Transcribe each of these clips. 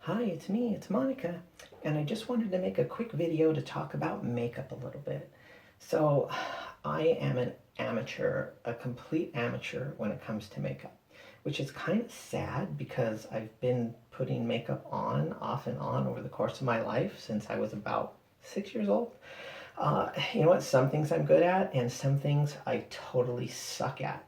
Hi, it's me, it's Monica, and I just wanted to make a quick video to talk about makeup a little bit. So, I am an amateur, a complete amateur when it comes to makeup, which is kind of sad because I've been putting makeup on, off and on over the course of my life since I was about 6 years old. You know what? Some things I'm good at, and some things I totally suck at.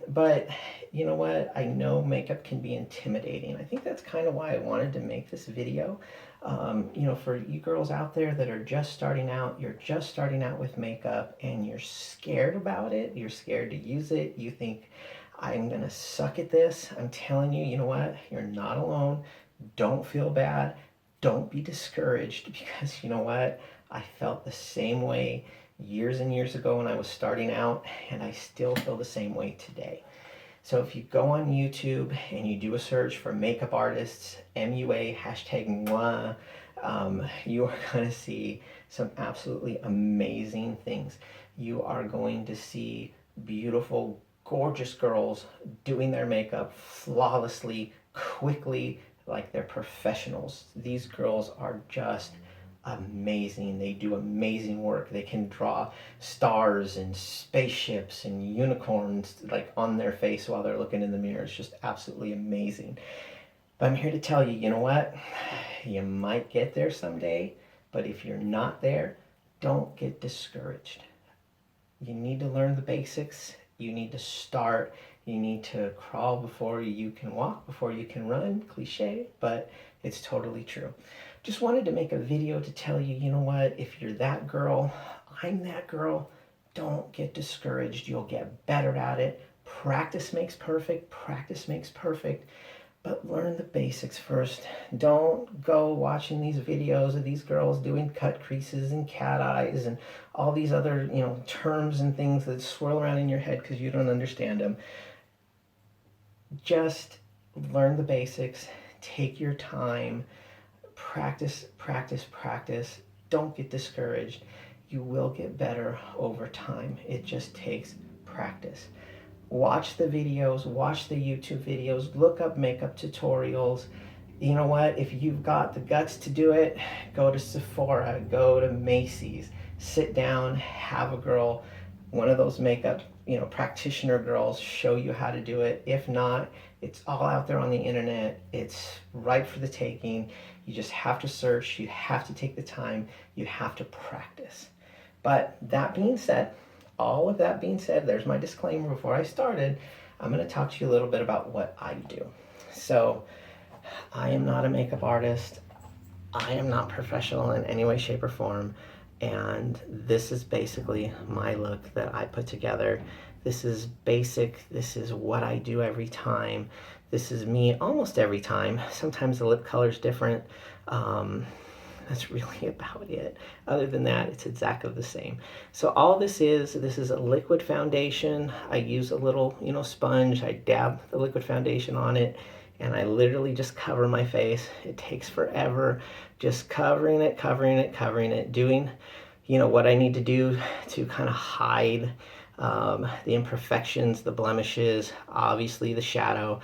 But you know what? I know makeup can be intimidating. I think that's kind of why I wanted to make this video. For you girls out there that are just starting out, you're just starting out with makeup and you're scared about it, you're scared to use it, you think, I'm gonna suck at this. I'm telling you, you know what? You're not alone. Don't feel bad. Don't be discouraged because you know what? I felt the same way years and years ago when I was starting out, and I still feel the same way today. So if you go on YouTube and you do a search for makeup artists, MUA, hashtag moi, you are going to see some absolutely amazing things. You are going to see beautiful, gorgeous girls doing their makeup flawlessly, quickly, like they're professionals. These girls are just amazing. They do amazing work. They can draw stars and spaceships and unicorns like on their face while they're looking in the mirror. It's just absolutely amazing. But I'm here to tell you, you know what? You might get there someday, but if you're not there, don't get discouraged. You need to learn the basics. You need to start. You need to crawl before you can walk, before you can run. Cliche, but it's totally true. Just wanted to make a video to tell you, you know what, if you're that girl, I'm that girl, don't get discouraged. You'll get better at it. Practice makes perfect. Practice makes perfect. But learn the basics first. Don't go watching these videos of these girls doing cut creases and cat eyes and all these other, terms and things that swirl around in your head because you don't understand them. Just learn the basics. Take your time. Practice, practice, practice. Don't get discouraged. You will get better over time. It just takes practice. Watch the videos, watch the YouTube videos, look up makeup tutorials. You know what? If you've got the guts to do it, go to Sephora, go to Macy's, sit down, have a girl, one of those makeup, practitioner girls show you how to do it. If not, it's all out there on the internet. It's right for the taking. You just have to search, you have to take the time, you have to practice. But that being said, all of that being said, there's my disclaimer before I started. I'm going to talk to you a little bit about what I do. So, I am not a makeup artist. I am not professional in any way, shape, or form. And this is basically my look that I put together. This is basic. This is what I do every time. This is me almost every time. Sometimes the lip color is different. That's really about it. Other than that, it's exactly the same. So all this is a liquid foundation. I use a little, sponge. I dab the liquid foundation on it, and I literally just cover my face. It takes forever, just covering it, covering it, covering it, doing, what I need to do to kind of hide the imperfections, the blemishes, obviously the shadow,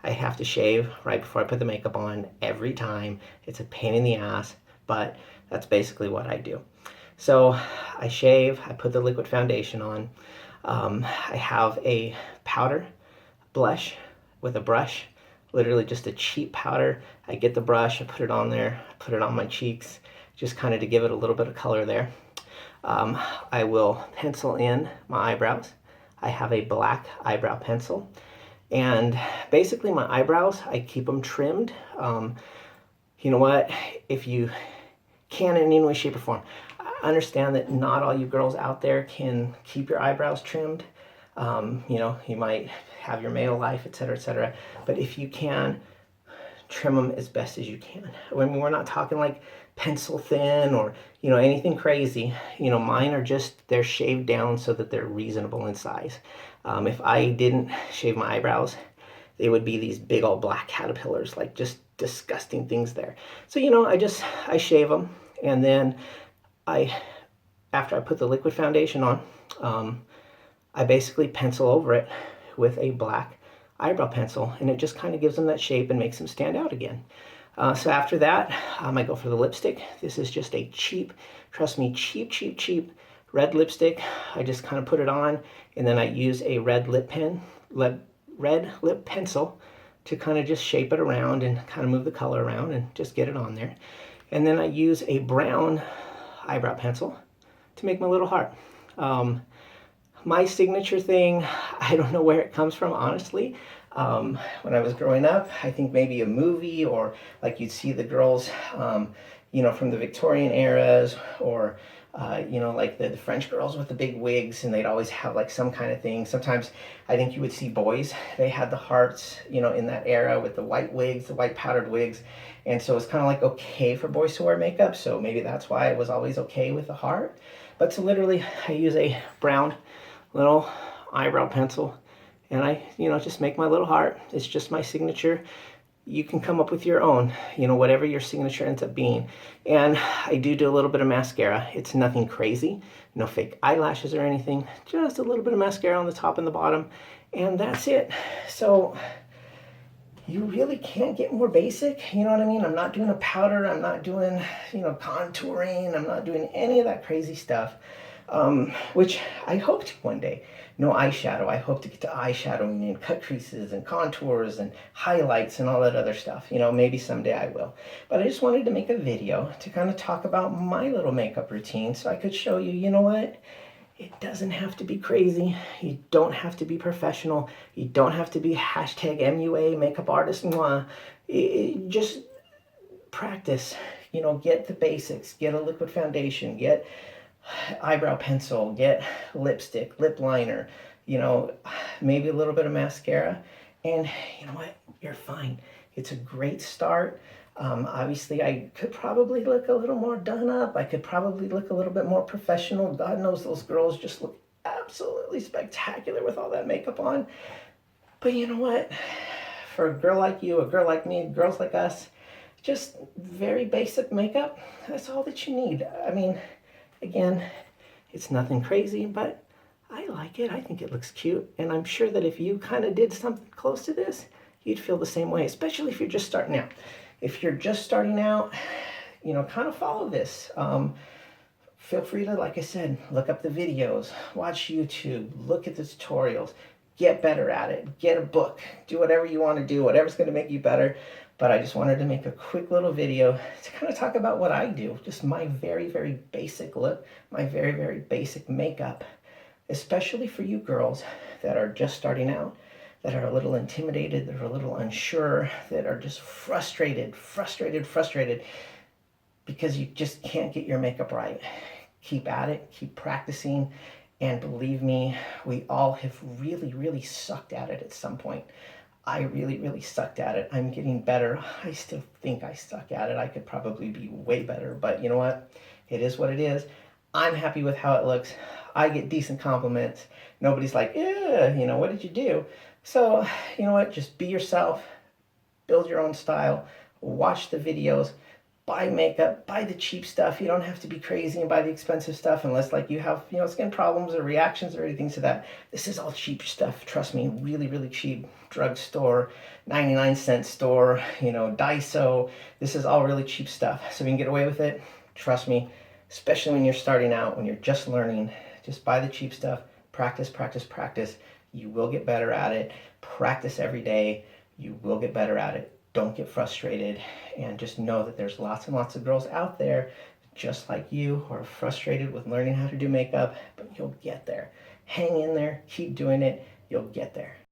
I have to shave right before I put the makeup on every time. It's a pain in the ass, but that's basically what I do. So I shave, I put the liquid foundation on. I have a powder blush with a brush, literally just a cheap powder. I get the brush, I put it on there, I put it on my cheeks, just kind of to give it a little bit of color there. I will pencil in my eyebrows. I have a black eyebrow pencil. And basically my eyebrows, I keep them trimmed. You know what? If you can in any way, shape, or form, I understand that not all you girls out there can keep your eyebrows trimmed. You might have your male life, etc., etc. But if you can, trim them as best as you can. I mean, we're not talking like pencil thin or, anything crazy. Mine are just, they're shaved down so that they're reasonable in size. If I didn't shave my eyebrows, they would be these big old black caterpillars, like just disgusting things there. So, I shave them, and then after I put the liquid foundation on, I basically pencil over it with a black eyebrow pencil, and it just kind of gives them that shape and makes them stand out again. So after that, I go for the lipstick. This is just a cheap, trust me, cheap red lipstick. I just kind of put it on, and then I use a red lip pencil to kind of just shape it around and kind of move the color around and just get it on there. And then I use a brown eyebrow pencil to make my little heart. My signature thing, I don't know where it comes from, honestly. When I was growing up, I think maybe a movie, or like you'd see the girls, you know, from the Victorian eras, or you know, like the French girls with the big wigs, and they'd always have like some kind of thing. Sometimes I think you would see boys, they had the hearts, you know, in that era with the white wigs, the white powdered wigs. And so it's kind of like okay for boys to wear makeup. So maybe that's why it was always okay with the heart. But so literally I use a brown little eyebrow pencil, and I, you know, just make my little heart. It's just my signature. You can come up with your own, you know, whatever your signature ends up being. And I do a little bit of mascara. It's nothing crazy, no fake eyelashes or anything, just a little bit of mascara on the top and the bottom, and that's it. So you really can't get more basic, you know what I mean? I'm not doing a powder, I'm not doing, you know, contouring, I'm not doing any of that crazy stuff, which I hope to one day. No eyeshadow, I hope to get to eyeshadowing and cut creases and contours and highlights and all that other stuff. You know, maybe someday I will. But I just wanted to make a video to kind of talk about my little makeup routine so I could show you, you know what? It doesn't have to be crazy. You don't have to be professional. You don't have to be hashtag MUA, makeup artist. Just practice. You know, get the basics. Get a liquid foundation. Get eyebrow pencil. Get lipstick, lip liner. You know, maybe a little bit of mascara. And you know what? You're fine. It's a great start. Obviously, I could probably look a little more done up. I could probably look a little bit more professional. God knows those girls just look absolutely spectacular with all that makeup on. But you know what? For a girl like you, a girl like me, girls like us, just very basic makeup, that's all that you need. I mean, again, it's nothing crazy, but I like it. I think it looks cute. And I'm sure that if you kind of did something close to this, you'd feel the same way, especially if you're just starting out. If you're just starting out, you know, kind of follow this. Feel free to, like I said, look up the videos, watch YouTube, look at the tutorials, get better at it, get a book, do whatever you want to do, whatever's going to make you better. But I just wanted to make a quick little video to kind of talk about what I do, just my very basic look, my very basic makeup, especially for you girls that are just starting out, that are a little intimidated, that are a little unsure, that are just frustrated because you just can't get your makeup right. Keep at it, keep practicing, and believe me, we all have really sucked at it at some point. I really sucked at it. I'm getting better. I still think I suck at it. I could probably be way better, but you know what? It is what it is. I'm happy with how it looks. I get decent compliments. Nobody's like, yeah, you know, what did you do? So, you know what? Just be yourself. Build your own style. Watch the videos. Buy makeup. Buy the cheap stuff. You don't have to be crazy and buy the expensive stuff unless like you have, you know, skin problems or reactions or anything to that. This is all cheap stuff. Trust me, really cheap. Drugstore, 99-cent store, you know, Daiso. This is all really cheap stuff. So if you can get away with it, trust me, especially when you're starting out, when you're just learning, just buy the cheap stuff. Practice. You will get better at it. Practice every day. You will get better at it. Don't get frustrated, and just know that there's lots and lots of girls out there just like you who are frustrated with learning how to do makeup, but you'll get there. Hang in there, keep doing it, you'll get there.